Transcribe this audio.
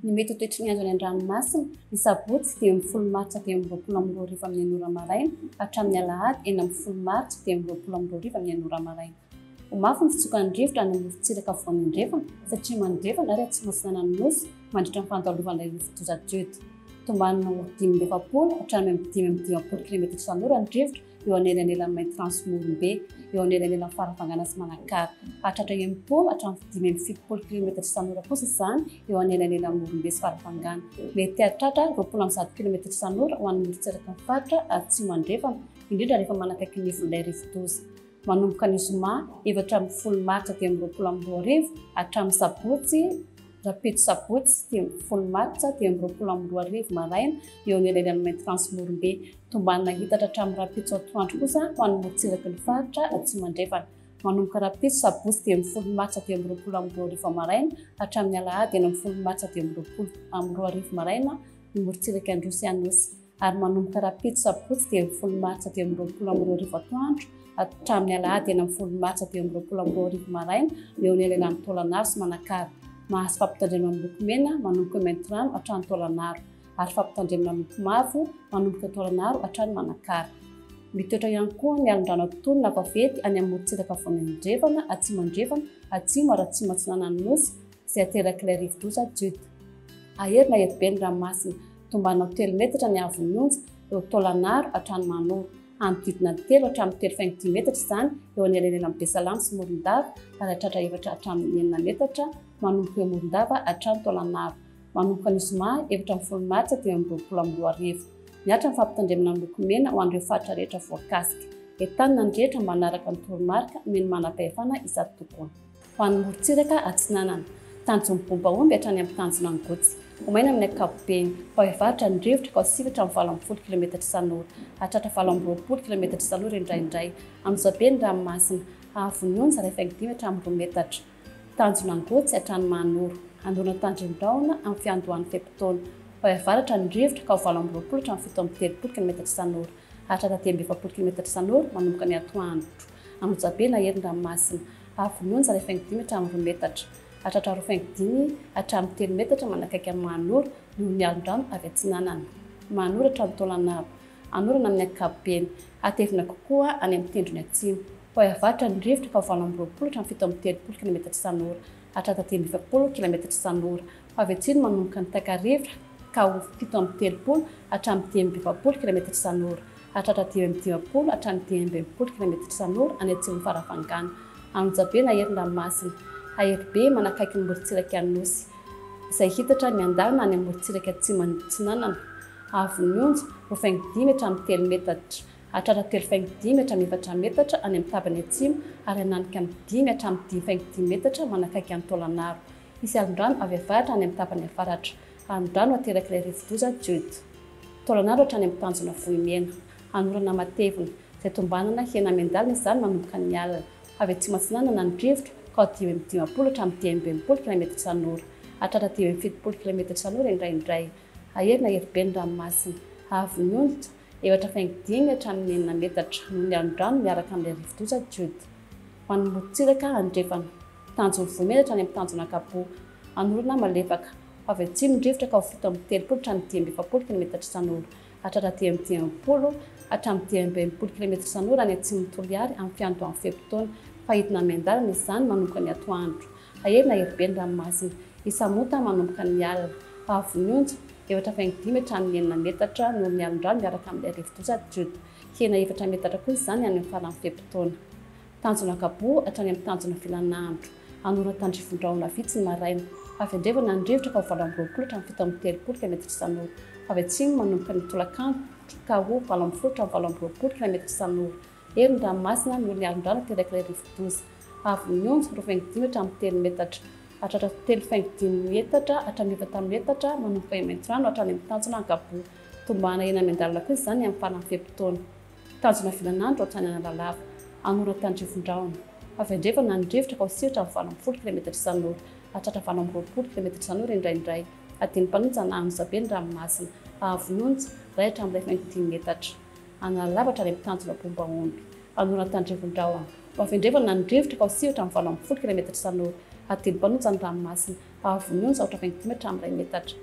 Ny mety toetry ny andro any an-dranomasina ny sabotsy 10 martsa 10 amin'ny anora maraina hatramin'ny alahady 9 martsa 10 amin'ny anora maraina. Ho mafy ny fitsokan'ny rivotra any amorontsiraka voan'ny andrefana satria mandrefana ary tsy masinana ny nosy mandritra ny fandalovana rivotra tombanina 5 hatramin'ny 5 km isan'ora ny rivotra eo anelanelan'ny mainty transmorombe eo anelanelan'ny farafangana sy manakara hatratra 80 hatramin'ny 7 km isan'ora kosa izany eo anelanelan'ny morombe sy farafangana mety hatratra 20 km isan'ora ho an'ny morontsiraka ny faritra atsimo andrefana indrindra rehefa manakaiky ny nivon'ilay rivodoza. Manomboka ny zoma 10 martsa 20 hatramin'ny sabotsy rapito sabotsy 10 martsa 20 maraina eo anelanelan'ny mainty transmorombe tombanina hitatra hatramin'ny rapito atoandro kosa ho an'ny morontsiraka ny faritra atsimo andrefana. Manomboka rapito sabotsy 10 martsa 20 maraina hatramin'ny alahady 9 martsa 20 maraina ny morontsiraka androsy anosy ary manomboka rapito sabotsy 10 martsa 20 atoandro hatramin'ny alahady 9 martsa 20 maraina eo anelanelan'ny tôlanaro sy manakara. Mahazo fampitandremana miloko mena manomboka mainty rano hatramin'ny tôlanaro ary fampitandremana miloko mavo manomboka tôlanaro hatramin'ny manakara. Mitoetra ihany koa ny alin-drano antonona vaventy any amorontsiraka voan'ny andrefana atsimo andrefana atsimo ary atsimo atsinana ny nosy izay aterak'ilay rivodoza juta. Aherina etobe ny ranomasina tombanina 3 metatra ny avon'ny onja eo tôlanaro hatramin'ny manoro anodidina 3 hatramin'ny 3,5 metatra izany eo anelanelan'ny besalamy sy morondava ary hatratra 7 hatramin'ny 9 metatra manomboka eo morondava hatramin'ny tôlanaro. Manomboka ny zoma 10 martsa 20 miatra ny fampitandremana miloko mena ho an'ireo faritra rehetra voakasika. Entanina ny rehetra mba hanaraka ny toromarika meny manam-pahefana izato tokoa. Ho an'ny morontsiraka atsinanana tanjon'ny bomba omby hatrany amin'ny tanjona ny gotsy. Omaina amin'ny ankapobeny fahevaratra ny rivotra ka sivatra amin'ny 20 km isan'ora hatratra 20 km isan'ora indraindray amin'izao ny ranomasina avon'ny onja 5 hatramin'ny 2 metatra. Tanjona ny gotsy hatrany manoro andorana tandrin-drahona amin'ny fiandohan'ny fepitaona fahevaratra ny rivotra ka 20 hatramin'ny 7 km isan'ora hatratra 20 km isan'ora manomboka ny atoandro. Amin'izao na herin'ny ranomasina avon'ny onja 5 hatramin'ny 2 metatra hatratra 5 hatramin'ny 3 metatra manakaiky amin'ny manoro noho ny alin-drano avy atsinanana. Manoro hatramin'ny tôlanaro anorana amin'ny ankapobeny atevina kokoa any amin'ny tendrony atsimo. Fahevaratra ny rivotra ka 20 hatramin'ny 7 km isan'ora hatratra 20 km isan'ora avy atsimo manomboka ny takarivotra ka 7 hatramin'ny 20 km isan'ora hatratra 20 hatramin'ny 20 km isan'ora any atsimo farafangana. Amin'izao na herin'ny ranomasina aherobe manakaiky ny morontsiraka anosy izay hitatra ny andalina any amorontsiraka atsimo atsinanana avon'ny onja 5 hatramin'ny 3 metatra hatratra 3,5 hatramin'ny 4 metatra any amin'ny tapany atsimo ary ananika amin'ny 5 hatramin'ny 10 metatra manakaiky ny tôlanaro. Misy alin-drano avy avaratra any amin'ny tapany avaratra alin-drano aterak'ilay rivodoza juta. Tôlanaro hatrany amin'ny tanjona vohimena anorana matevina izay tombanana hena miandalina izany manomboka ny alina avy atsimo atsinanana ny rivotra ka 10 hatramin'ny 20 km isan'ora hatratra 70 km isan'ora indraindray. Aherina herobe ny ranomasina avon'ny onja 7,5 hatramin'ny 9 metatra noho ny alin-drano miaraka amin'ilay rivodoza juta. Ho an'ny morontsiraka andrefana tanjony vohimena hatrany amin'ny tanjona kapo anorana malefaka avy atsimo ny rivotra ka 7 hatramin'ny 20 km isan'ora hatratra 10 hatramin'ny 20 km isan'ora any atsimo toliary amin'ny fiandohan'ny fepitaona fahitina miandalina izany manomboka ny atoandro. Aherina herobe ny ranomasina isamota manomboka ny alina avon'ny onja 7,5 hatramin'ny 9 metatra noho ny alin-drano miaraka amin'ilay rivodoza juta. Hena 7 metatra kosa izany any amin'ny faran'ny fepitaona. Tanjona kabo hatrany amin'ny tanjona filanandro anorana tandrifon-drahona vitsy ny maraina avy andrefana ny rivotra ka 20 hatramin'ny 7 km isan'ora avy atsimo manomboka ny tolakandro ka 20 hatramin'ny 20 km isan'ora. Herin'ny ranomasina noho ny alin-drano aterak'ilay rivodoza avon'ny onja 5 hatramin'ny 3 metatra hatratra 3,5 metatra hatramin'ny 7 metatra manomboka eo mainty rano hatrany amin'ny tanjona ankabo. Tombana hena miandalina kosa izany amin'ny faran'ny fepitaona. Tanjona filanandro hatrany analalava anorana tandrifon-drahona avy andrefana ny rivotra ka sivatra amin'ny 20 km isan'ora hatratra 20 km isan'ora indraindray. Adiny mpanonjana amin'izao ny ranomasina avon'ny onja 1 hatramin'ny 15 metatra analalava hatrany amin'ny tanjona bomba omby anorana tandrifon-drahona. Vavendrevana ny rivotra ka osihatra amin'ny 20 km/h. Atelo-panoja ny ranomasina, avy ny 20 km/h.